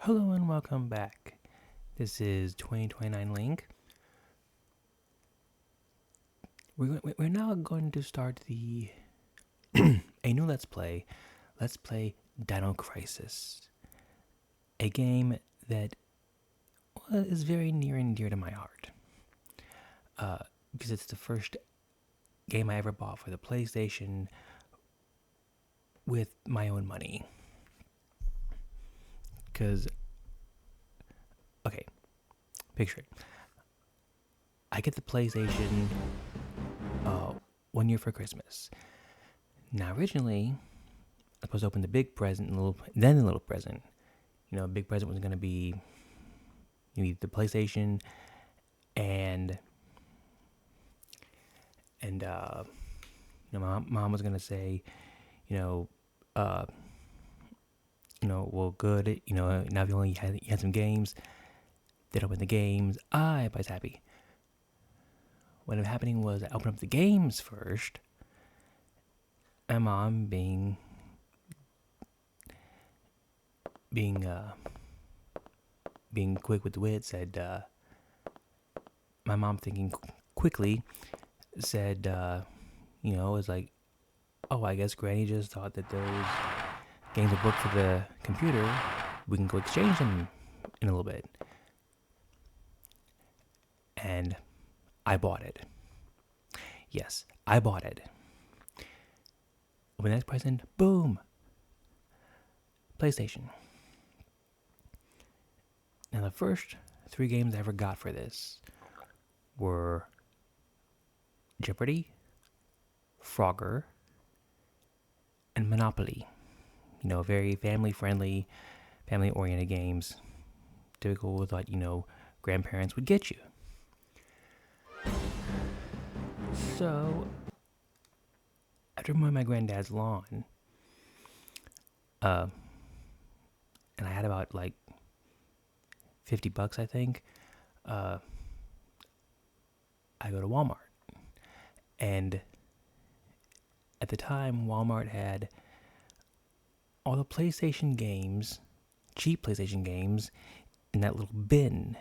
Hello and welcome back. This is 2029 Link. We're now going to start the a new Let's Play. Let's play Dino Crisis, a game that is very near and dear to my heart. Because it's the first game I ever bought for the PlayStation with my own money. Because, okay, picture it. I get the PlayStation 1 year for Christmas. Now, originally, I was supposed to open the big present, and then the little present. You know, big present was going to be the PlayStation and my mom was going to say, well, good, now if you only had some games, they'd open the games, everybody's happy. What ended up happening was I opened up the games first, and mom being quick with the wit said, my mom thinking quickly said, it was like, oh, I guess Granny just thought that those games are booked for the computer. We can go exchange them in a little bit. And I bought it. Yes, I bought it. Open the next present, boom! PlayStation. Now the first 3 games I ever got for this were Jeopardy, Frogger, and Monopoly. Very family-friendly, family-oriented games. Typical with what, grandparents would get you. So, after mowing my granddad's lawn, and I had about, $50, I think, I go to Walmart. And at the time, Walmart had all the PlayStation games, cheap PlayStation games, in that little bin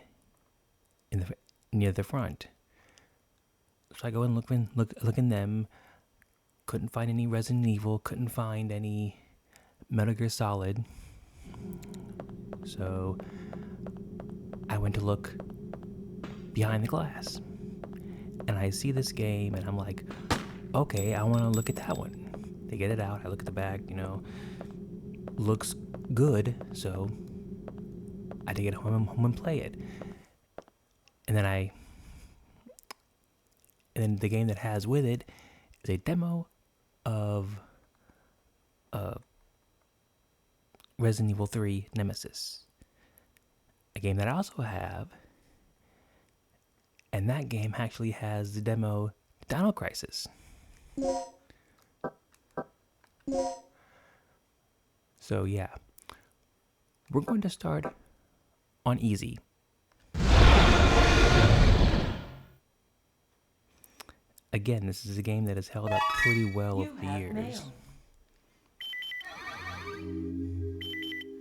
near the front. So I go and look in them. Couldn't find any Resident Evil. Couldn't find any Metal Gear Solid. So I went to look behind the glass, and I see this game, and I'm like, okay, I want to look at that one. They get it out. I look at the back. Looks good, so I had to get home and play it. And then the game that has with it is a demo of Resident Evil 3 Nemesis, a game that I also have, and that game actually has the demo Dino Crisis. So yeah, we're going to start on easy. Again, this is a game that has held up pretty well over the years. Mail.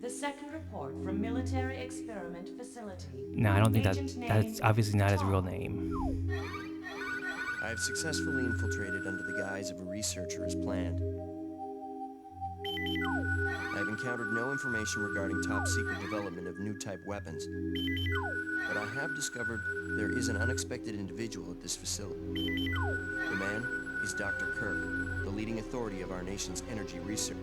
The second report from Military Experiment Facility. No, I don't think that's obviously not his real name. I have successfully infiltrated under the guise of a researcher as planned. I have encountered no information regarding top-secret development of new type weapons, but I have discovered there is an unexpected individual at this facility. The man is Dr. Kirk, the leading authority of our nation's energy research.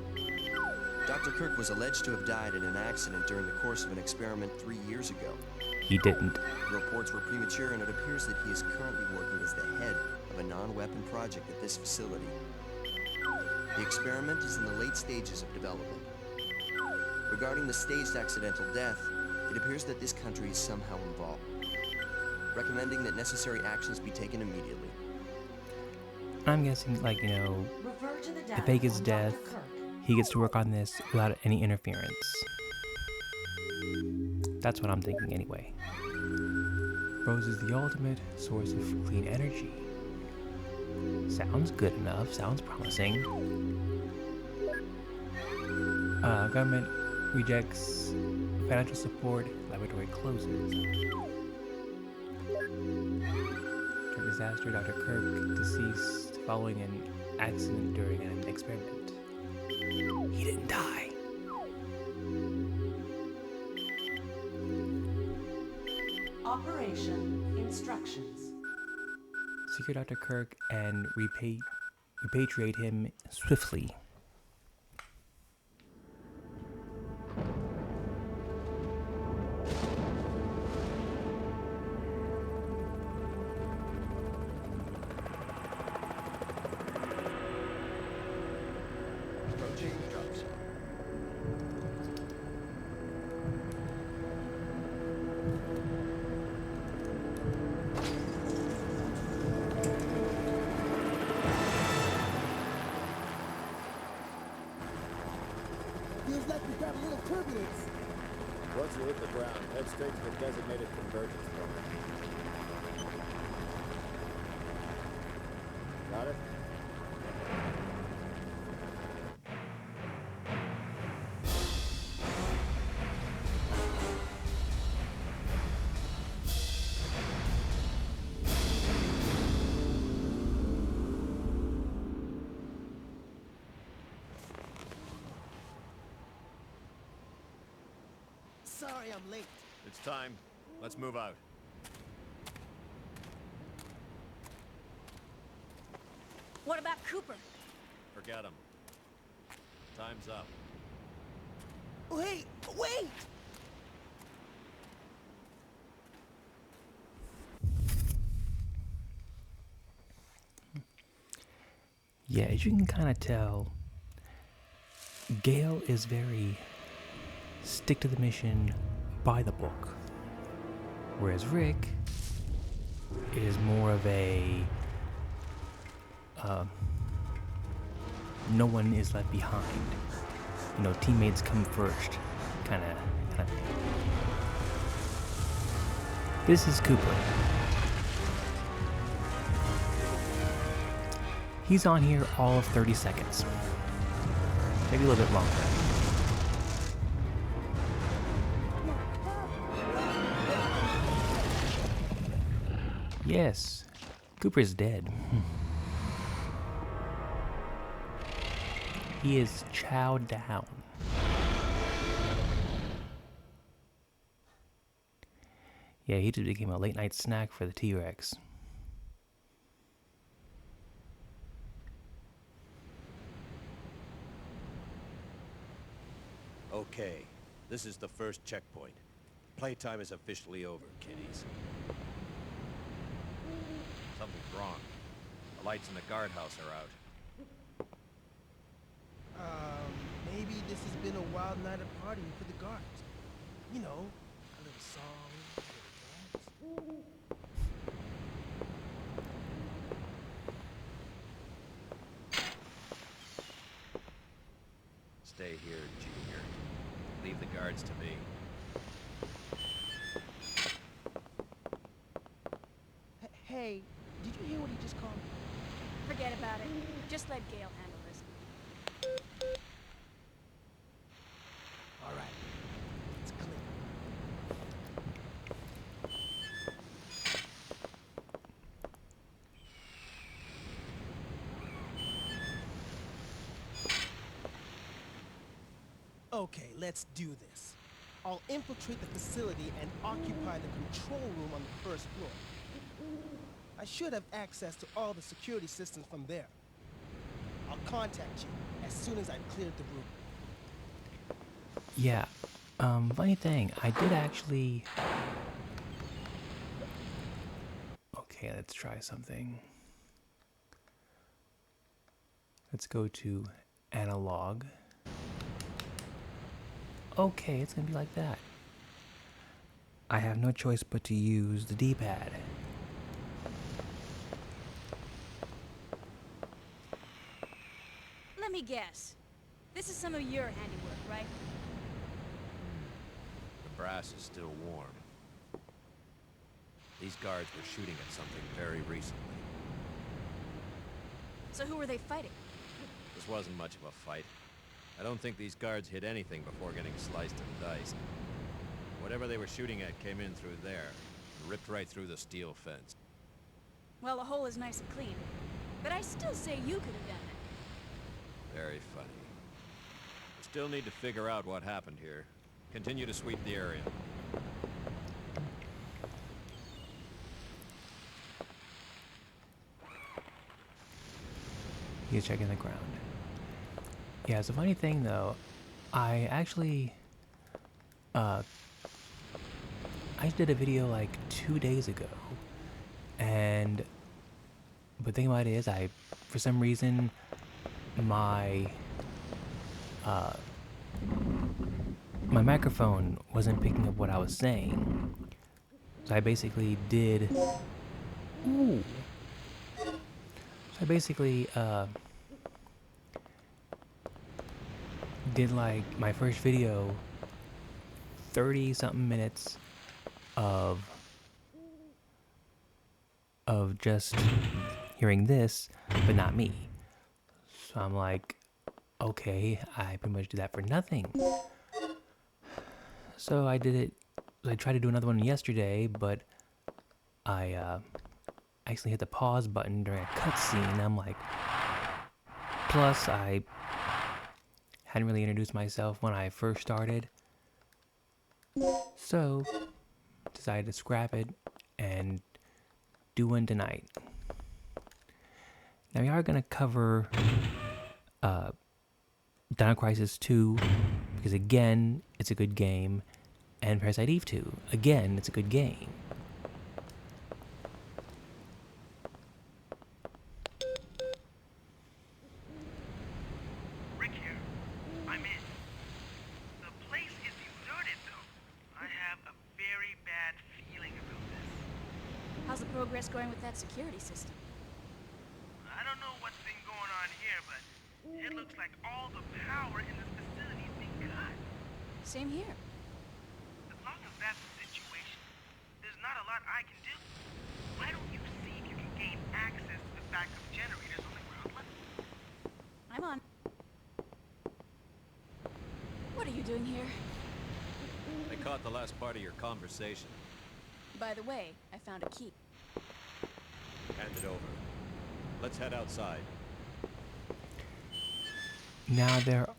Dr. Kirk was alleged to have died in an accident during the course of an experiment 3 years ago. He didn't. The reports were premature, and it appears that he is currently working as the head of a non-weapon project at this facility. The experiment is in the late stages of development. Regarding the staged accidental death, it appears that this country is somehow involved, recommending that necessary actions be taken immediately. I'm guessing, to fake his death, he gets to work on this without any interference. That's what I'm thinking anyway. Rose is the ultimate source of clean energy. Sounds good enough, sounds promising. Government rejects Financial support laboratory closes. During disaster, Dr. Kirk deceased following an accident during an experiment. He didn't die. Operation instructions. Secure Dr. Kirk and repatriate him swiftly. Approaching drop zone. Feels like we've got a little turbulence. Once you hit the ground, head straight to the designated convergence point. Got it? Sorry I'm late. It's time. Let's move out. What about Cooper? Forget him. Time's up. Wait! Wait! Yeah, as you can kind of tell, Gale is very stick to the mission, by the book. Whereas Rick is more of a no one is left behind. You know, teammates come first, kind of thing. This is Cooper. He's on here all of 30 seconds. Maybe a little bit longer. Yes, Cooper's dead. He is chowed down. Yeah, he just became a late night snack for the T-Rex. Okay, this is the first checkpoint. Playtime is officially over, kiddies. Something's wrong. The lights in the guardhouse are out. Maybe this has been a wild night of partying for the guards. You know, a little song, a little dance. Stay here, Junior. Leave the guards to me. Hey, did you hear what he just called me? Forget about it. Just let Gale handle this. All right, it's clear. Okay, let's do this. I'll infiltrate the facility and occupy the control room on the first floor. I should have access to all the security systems from there. I'll contact you as soon as I've cleared the room. Yeah, funny thing, I did actually... Okay, let's try something. Let's go to analog. Okay, it's gonna be like that. I have no choice but to use the D-pad. Let me guess. This is some of your handiwork, right? The brass is still warm. These guards were shooting at something very recently. So who were they fighting? This wasn't much of a fight. I don't think these guards hit anything before getting sliced and diced. Whatever they were shooting at came in through there, and ripped right through the steel fence. Well, the hole is nice and clean. But I still say you could have done it. Very funny. Still need to figure out what happened here. Continue to sweep the area. He's checking the ground. Yeah, it's a funny thing though. I actually did a video like 2 days ago, and the thing about it is, for some reason, my microphone wasn't picking up what I was saying, so I basically did. Ooh. So I basically did like my first video, 30 something minutes of just hearing this, but not me. So I'm like, okay, I pretty much did that for nothing. So I did it. I tried to do another one yesterday, but I actually hit the pause button during a cutscene. I'm like, plus I hadn't really introduced myself when I first started, so decided to scrap it and do one tonight. Now we are gonna cover Dino Crisis 2, because again, it's a good game, and Parasite Eve 2, again, it's a good game. Rick here. I'm in. The place is deserted, though. I have a very bad feeling about this. How's the progress going with that security system? I don't know what's been going on here, but it looks like all the power in this facility is being cut. Same here. As long as that's the situation, there's not a lot I can do. Why don't you see if you can gain access to the backup generators on the ground level? I'm on. What are you doing here? I caught the last part of your conversation. By the way, I found a key. Hand it over. Let's head outside. Now there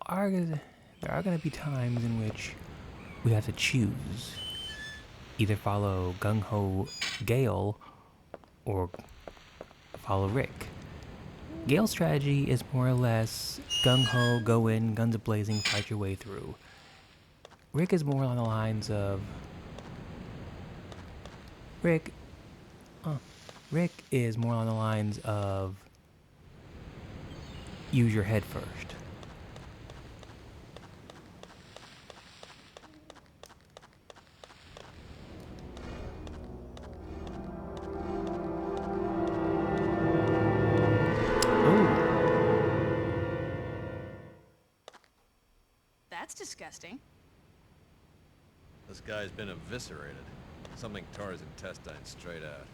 are gonna be times in which we have to choose, either follow gung ho Gale or follow Rick. Gale's strategy is more or less gung ho, go in, guns a blazing, fight your way through. Rick is more along the lines of Rick is more along the lines of use your head first. That's disgusting. This guy's been eviscerated. Something tore his intestines straight out.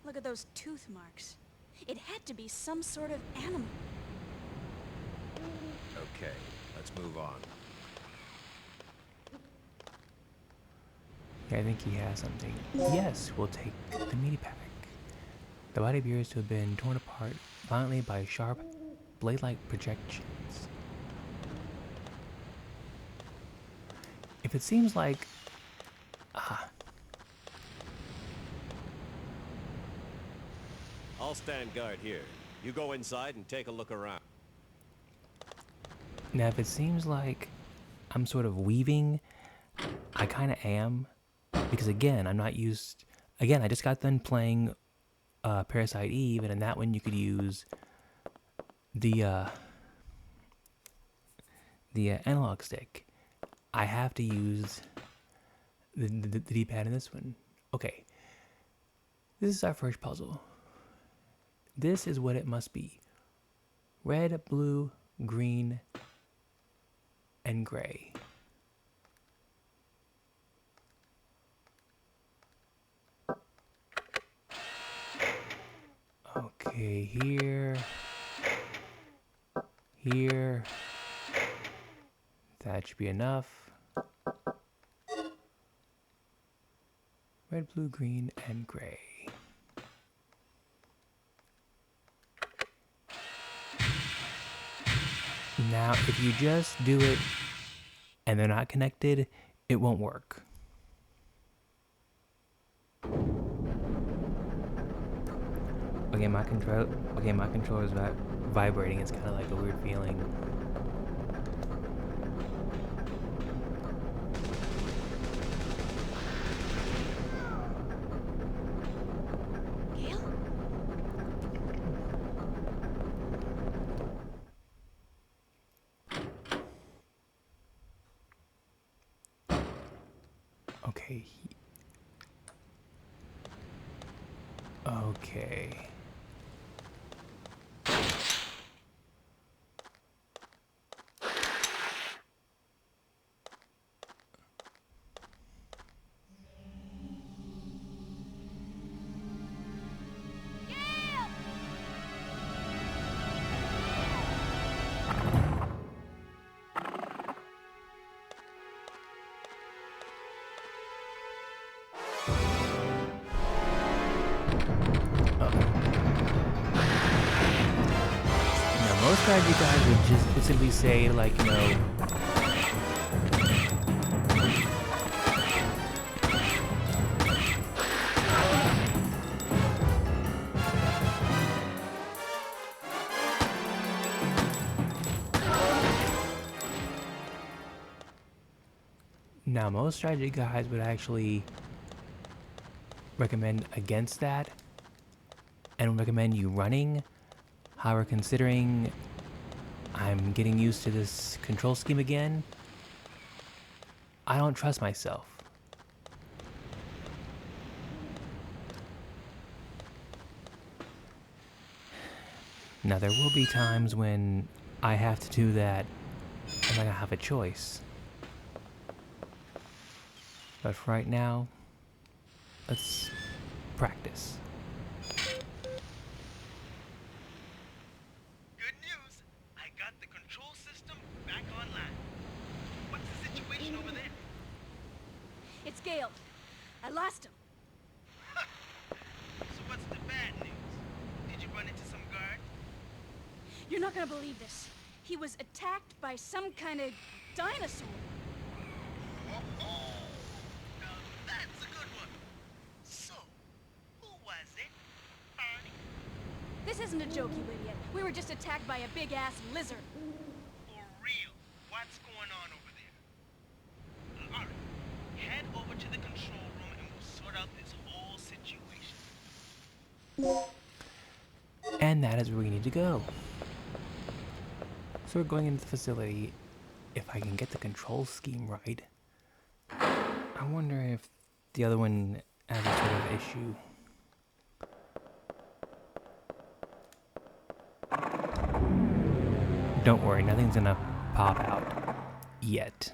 Look at those tooth marks. It had to be some sort of animal. Okay, let's move on. Yeah, I think he has something. Yes, we'll take the meaty pack. The body appears to have been torn apart violently by sharp, blade-like projections. If it seems like... I'll stand guard here. You go inside and take a look around. Now, if it seems like I'm sort of weaving, I kind of am. Because again, I'm not used... Again, I just got done playing Parasite Eve, and in that one you could use the analog stick. I have to use the D-pad in this one. Okay. This is our first puzzle. This is what it must be. Red, blue, green, and gray. Okay, here. Here. That should be enough. Red, blue, green, and gray. Now, if you just do it and they're not connected, it won't work. Okay, my controller is vibrating. It's kind of like a weird feeling. Gale? Okay. Okay. Now, most times you guys would simply say, like, you know, now most strategy guides would actually recommend against that and recommend you running. However, considering I'm getting used to this control scheme again, I don't trust myself. Now, there will be times when I have to do that and I have a choice. But for right now, let's practice. Good news. I got the control system back online. What's the situation over there? It's Gale. I lost him. So what's the bad news? Did you run into some guard? You're not gonna believe this. He was attacked by some kind of dinosaur. Oh, now that's a good one. So, who was it? Barney? This isn't a joke, you idiot. We were just attacked by a big-ass lizard. For real? What's going on over there? Alright, head over to the control room and we'll sort out this whole situation. And that is where we need to go. So we're going into the facility. If I can get the control scheme right, I wonder if the other one has a sort of issue. Don't worry, nothing's gonna pop out yet.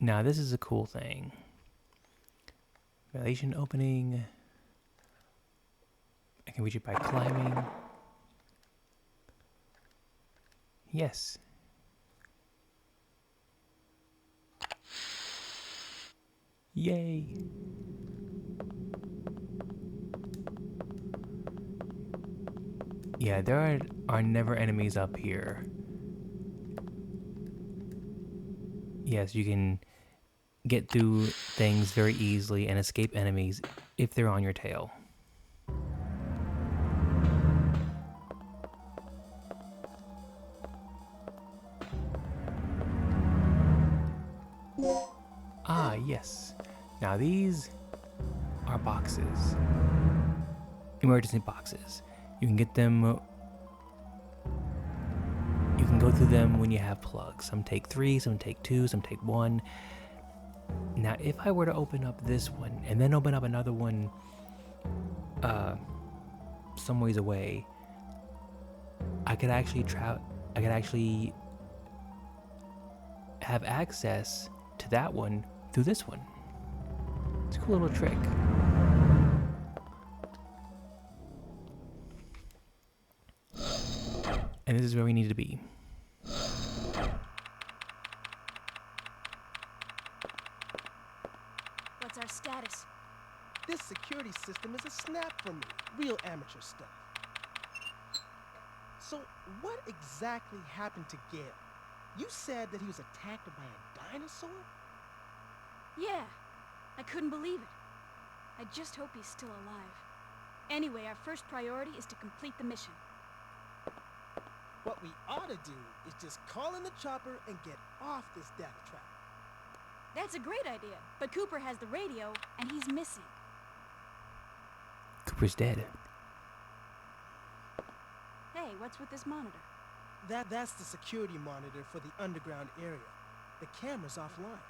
Now this is a cool thing. Ventilation opening. I can reach it by climbing. Yes. Yay. Yeah, there are never enemies up here. Yes, you can get through things very easily and escape enemies if they're on your tail. Ah, yes. Now these are boxes. Emergency boxes. You can get them. You can go through them when you have plugs. Some take 3, some take 2, some take 1. Now, if I were to open up this one and then open up another one some ways away, I could actually have access to that one through this one. It's a cool little trick. And this is where we need to be. status? This security system is a snap for me. Real amateur stuff. So, what exactly happened to Gale? You said that he was attacked by a dinosaur? Yeah, I couldn't believe it. I just hope he's still alive. Anyway, our first priority is to complete the mission. What we ought to do is just call in the chopper and get off this death trap. That's a great idea, but Cooper has the radio, and he's missing. Cooper's dead. Hey, what's with this monitor? That's the security monitor for the underground area. The camera's offline.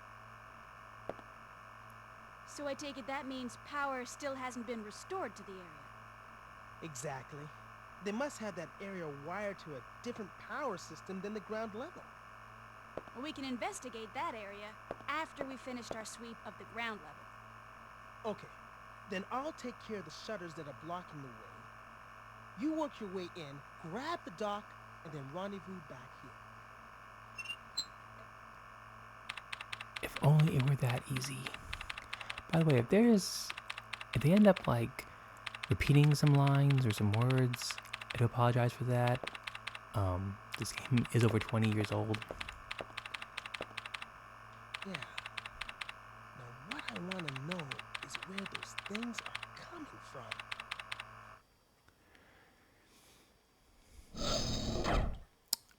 So I take it that means power still hasn't been restored to the area. Exactly. They must have that area wired to a different power system than the ground level. Well, we can investigate that area after we finished our sweep of the ground level. Okay, then I'll take care of the shutters that are blocking the way. You work your way in, grab the dock, and then rendezvous back here. If only it were that easy. By the way, if they end up like repeating some lines or some words, I do apologize for that. This game is over 20 years old. Yeah. Now what I want to know is where those things are coming from.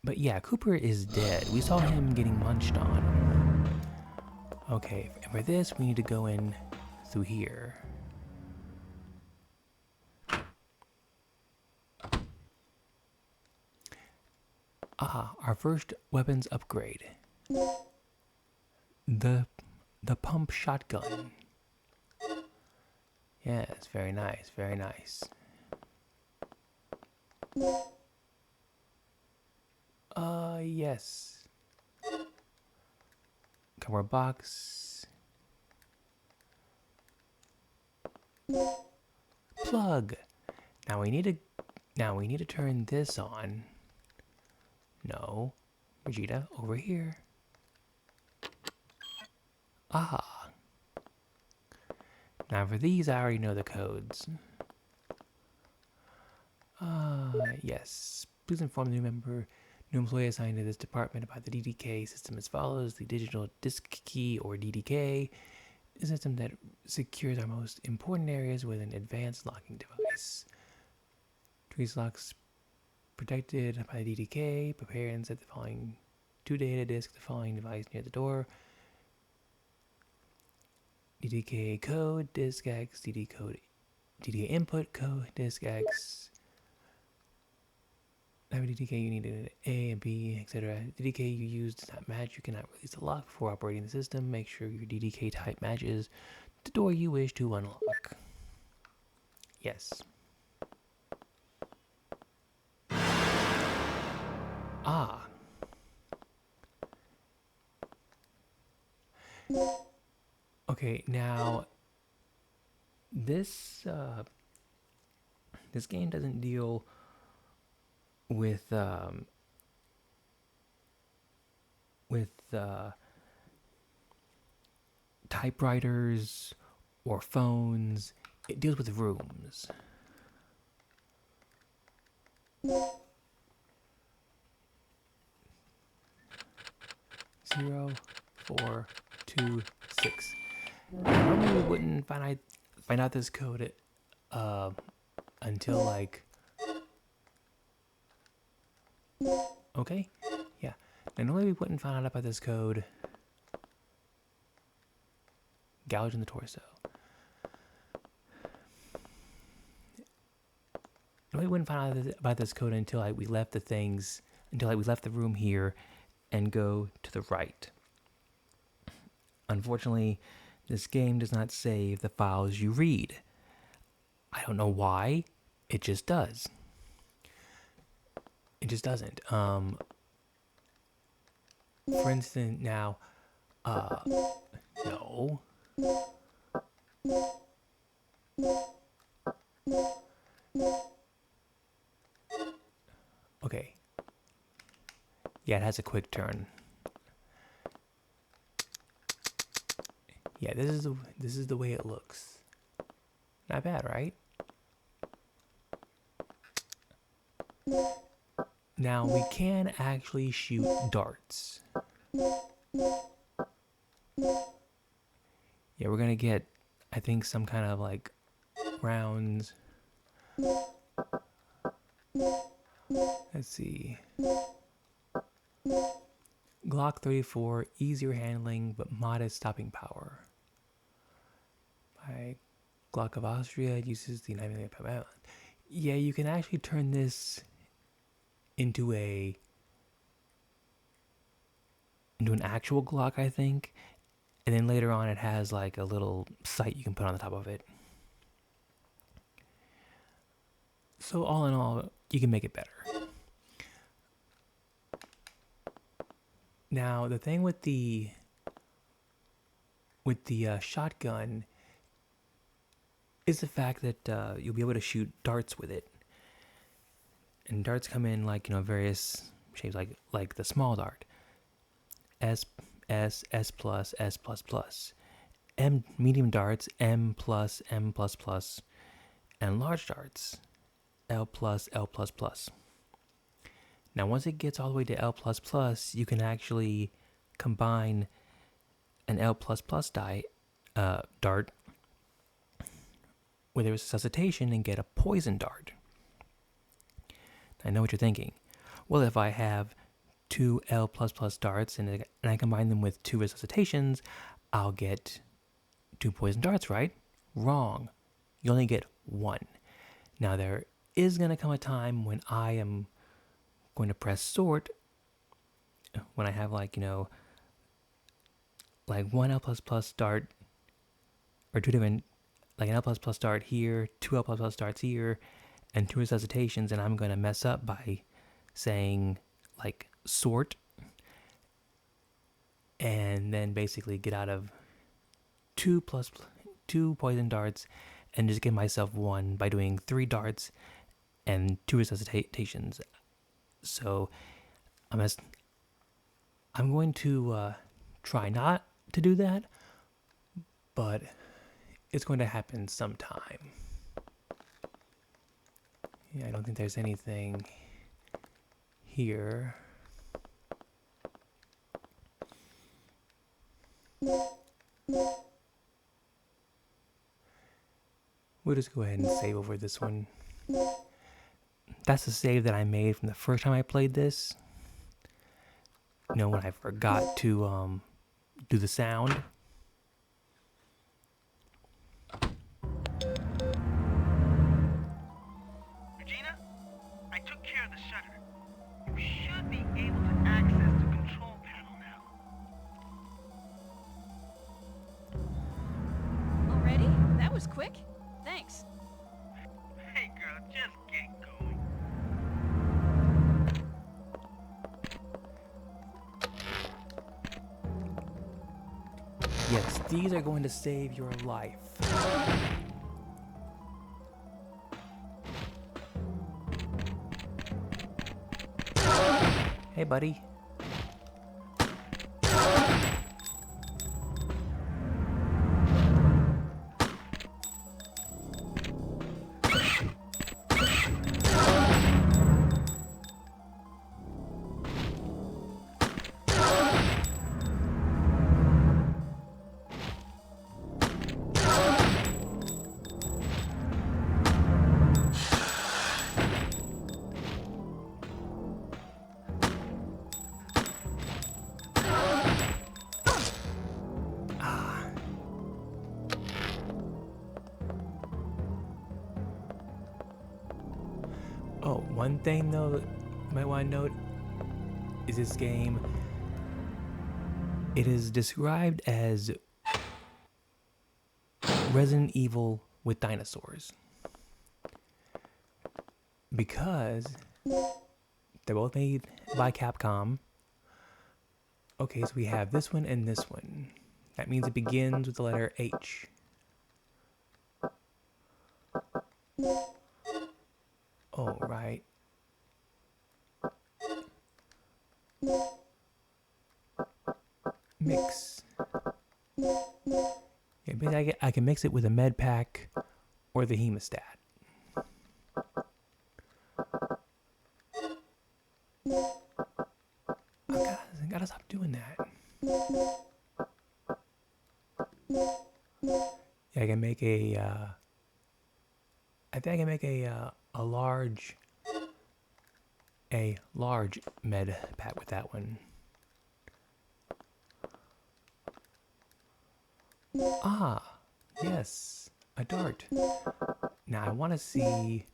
But yeah, Cooper is dead. We saw him getting munched on. Okay, and for this, we need to go in through here. Ah, our first weapons upgrade. The pump shotgun. Yes, very nice, very nice. Yes. Camera box. Plug. Now we need to turn this on. No. Vegeta, over here. Ah. Now for these, I already know the codes. Yes. Please inform the new employee assigned to this department about the DDK system as follows. The digital disk key, or DDK, is a system that secures our most important areas with an advanced locking device. Trees locks protected by the DDK. Prepare and set the following 2 data disks, the following device near the door. DDK code, disk X, DDK input code, disk X. Type of DDK you need an A and B, etc. DDK you use does not match. You cannot release the lock before operating the system. Make sure your DDK type matches the door you wish to unlock. Yes. Ah. Okay, now this game doesn't deal with typewriters or phones. It deals with rooms. 0, 4, 2, 6. Normally we wouldn't find out this code until like. Okay, yeah. Now normally we wouldn't find out about this code. Gouge in the torso. Normally we wouldn't find out about this code until we left the room here and go to the right. Unfortunately, this game does not save the files you read. I don't know why. It just does. It just doesn't. For instance, now, no. Okay. Yeah, it has a quick turn. Yeah, this is the way it looks. Not bad, right? Now we can actually shoot darts. Yeah, we're gonna get, I think, some kind of like rounds. Let's see. Glock 34, easier handling but modest stopping power. By Glock of Austria, it uses the 9mm. Yeah, you can actually turn this into an actual Glock, I think. And then later on, it has like a little sight you can put on the top of it. So all in all, you can make it better. Now the thing with the shotgun is the fact that you'll be able to shoot darts with it, and darts come in like various shapes, like the small dart, S plus, S plus plus, M medium darts, M plus, M plus plus, and large darts, L plus, L plus plus. Now, once it gets all the way to L++, you can actually combine an L++ dart with a resuscitation and get a poison dart. I know what you're thinking. Well, if I have two L++ darts and I combine them with two resuscitations, I'll get two poison darts, right? Wrong. You only get one. Now, there is going to come a time when I am going to press sort when I have like one L++ dart or two different, like an L++ dart here, two L++ darts here, and two resuscitations, and I'm going to mess up by saying like sort and then basically get out of two poison darts and just give myself one by doing three darts and two resuscitations. So I'm going to try not to do that, but it's going to happen sometime. Yeah, I don't think there's anything here. We'll just go ahead and save over this one. That's the save that I made from the first time I played this. When I forgot to do the sound. Regina, I took care of the shutter. You should be able to access the control panel now. Already? That was quick. Thanks. Hey girl, just get going. Yes, these are going to save your life. Hey, buddy. Oh, one thing though you might want to note is this game, it is described as Resident Evil with dinosaurs. Because they're both made by Capcom. Okay, so we have this one and this one. That means it begins with the letter H. Oh, right. Mix. I can mix it with a med pack or the hemostat. I gotta stop doing that. Yeah, I can make a. I think I can make a large med pack with that one. Ah, yes, a dart. Now I want to see.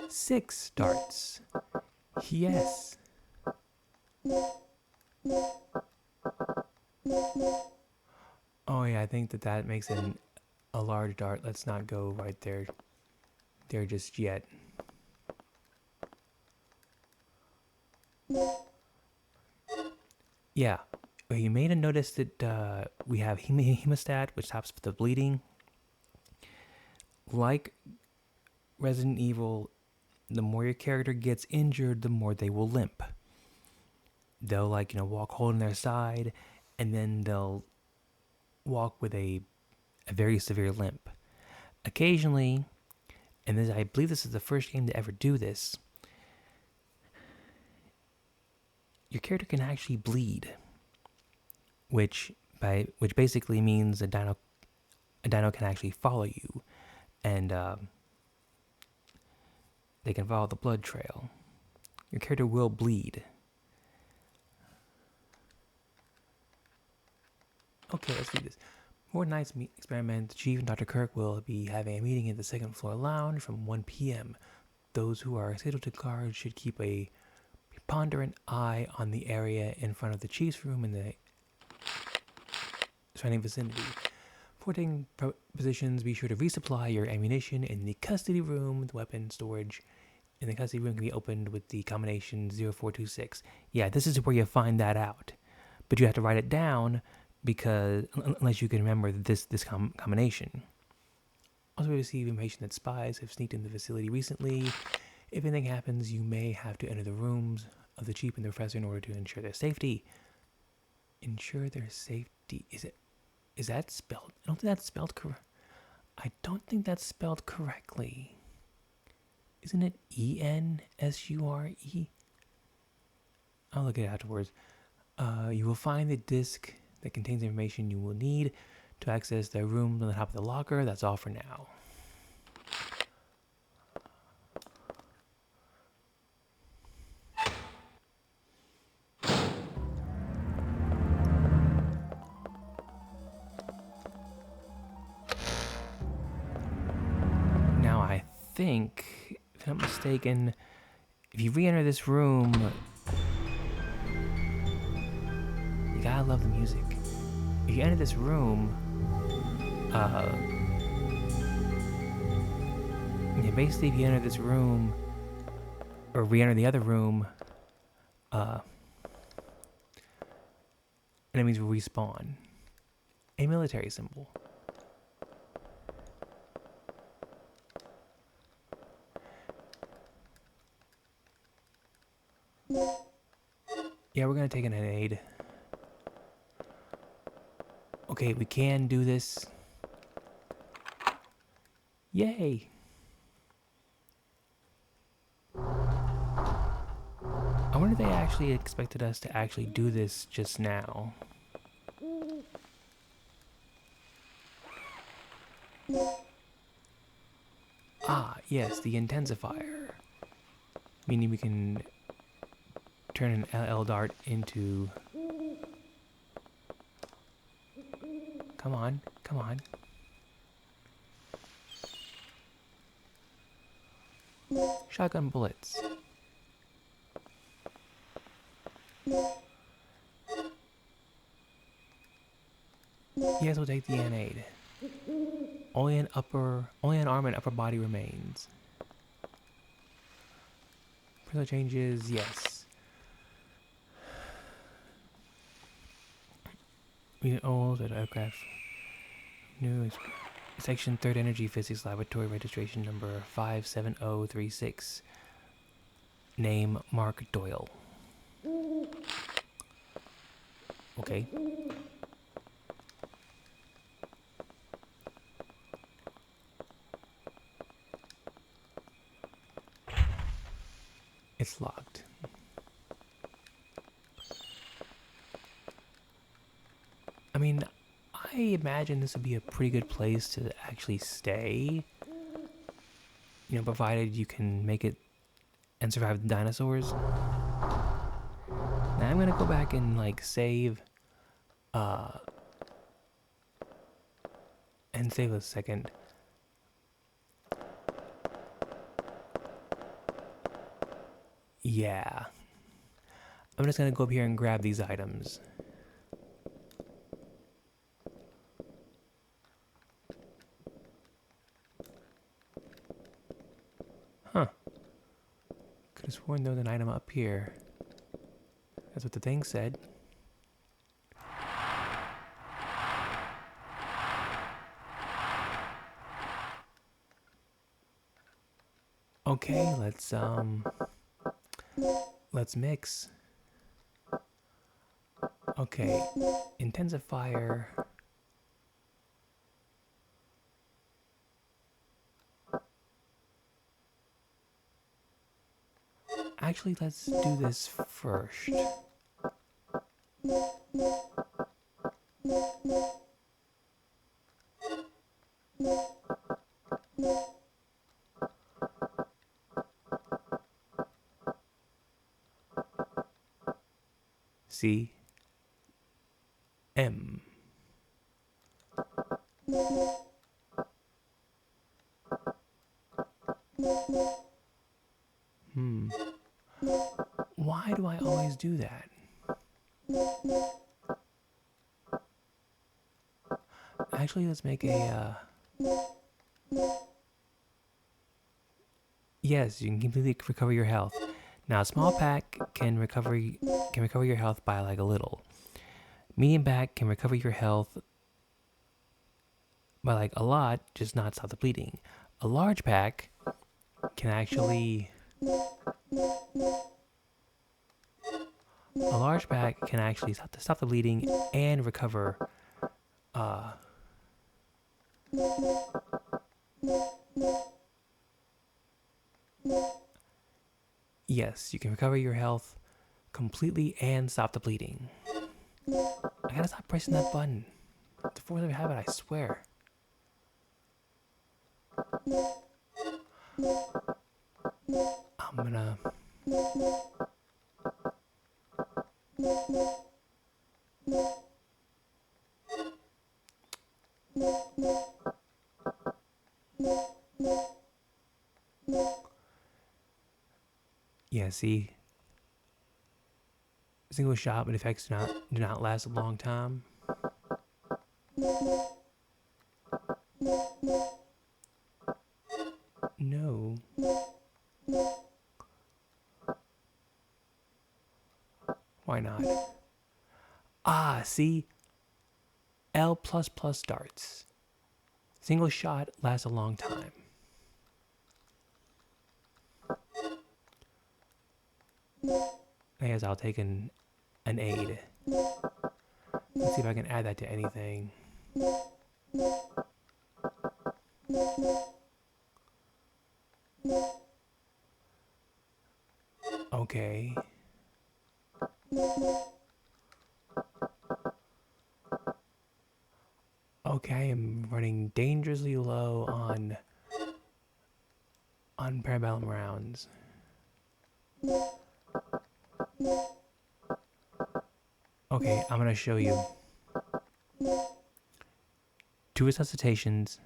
Six darts. Yes. Oh yeah, I think that makes it a large dart. Let's not go right there just yet. Yeah. Well, you may have noticed that we have hemostat, which stops the bleeding. Like Resident Evil, the more your character gets injured, the more they will limp. They'll walk holding their side, and then they'll walk with a very severe limp. Occasionally, and I believe this is the first game to ever do this, your character can actually bleed, which basically means a dino can actually follow you, and they can follow the blood trail. Your character will bleed. Okay, let's do this. For tonight's experiment, the Chief and Dr. Kirk will be having a meeting in the second floor lounge from 1 p.m. Those who are scheduled to guard should keep a preponderant eye on the area in front of the Chief's room in the surrounding vicinity. For taking positions, be sure to resupply your ammunition in the custody room. The weapon storage in the custody room can be opened with the combination 0426. Yeah, this is where you find that out. But you have to write it down, because unless you can remember this combination. Also, we receive information that spies have sneaked in the facility recently. If anything happens, you may have to enter the rooms of the Chief and the Professor in order to ensure their safety. Ensure their safety. Is that spelled? I don't think that's spelled correct. I don't think that's spelled correctly. Isn't it ENSURE? I'll look at it afterwards. You will find the disc that contains information you will need to access the room on the top of the locker. That's all for now. Now I think, if I'm not mistaken, if you re-enter this room, you gotta love the music. If you enter this room, basically if you enter this room, or re-enter the other room, enemies will respawn. A military symbol. Yeah, we're gonna take an aid. Okay, we can do this. Yay! I wonder if they actually expected us to actually do this just now. Ah, yes, the intensifier. Meaning we can turn an LL dart into... Come on, come on. Shotgun bullets. Yes, we'll take the N-aid. Only an arm and upper body remains. Further changes, yes. We old at aircraft. New. Section 3rd Energy Physics Laboratory, registration number 57036. Name Mark Doyle. Okay. It's locked. I mean, I imagine this would be a pretty good place to actually stay. You know, provided you can make it and survive the dinosaurs. Now I'm gonna go back and like save and save a second. Yeah. I'm just gonna go up here and grab these items. Huh. Could have sworn there was an item up here. That's what the thing said. Okay, let's mix. Okay, intensifier. Actually, let's do this first. C M. Why do I always do that? Actually, let's make a, yes, you can completely recover your health. Now, a small pack can recover your health by like a little. Medium pack can recover your health by like a lot, just not stop the bleeding. A large pack can actually stop the bleeding and recover yes, you can recover your health completely and stop the bleeding. I gotta stop pressing that button. It's a fourth habit, I swear. I'm gonna... Yeah, see? Single shot, but effects do not last a long time. No. Why not? Ah, see? L++ darts. Single shot lasts a long time. I guess I'll take an aid. Let's see if I can add that to anything. Okay. Okay, I'm running dangerously low on parabellum rounds. Okay, I'm gonna show you. 2 resuscitations.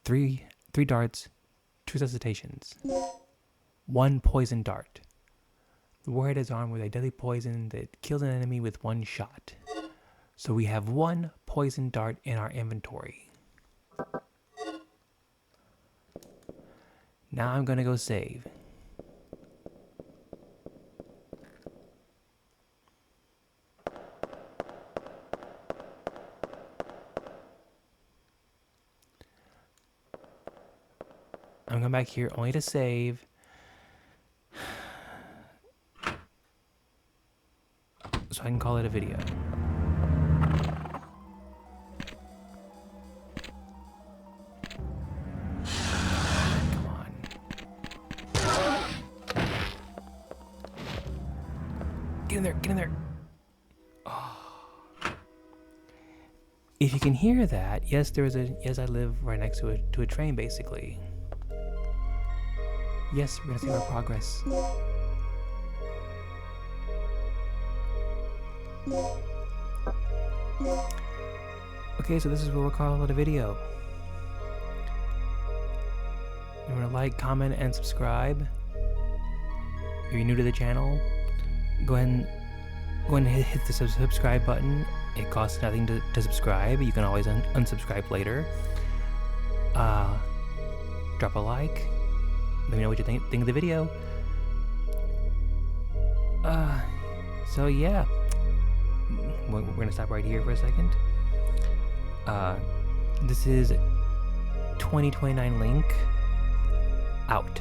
3 darts, 2 resuscitations. 1 poison dart. The warhead is armed with a deadly poison that kills an enemy with 1 shot. So we have 1 poison dart in our inventory. Now I'm gonna go save. I'm going back here only to save. So I can call it a video. Come on. Get in there, get in there. Oh. If you can hear that, yes, I live right next to a train, basically. Yes, we're gonna see our progress. Okay, so this is what we'll call it a video. Remember to like, comment, and subscribe. If you're new to the channel, go ahead and hit the subscribe button. It costs nothing to subscribe. You can always unsubscribe later. Drop a like. Let me know what you think of the video. So yeah. We're gonna stop right here for a second. This is 2029 Link out.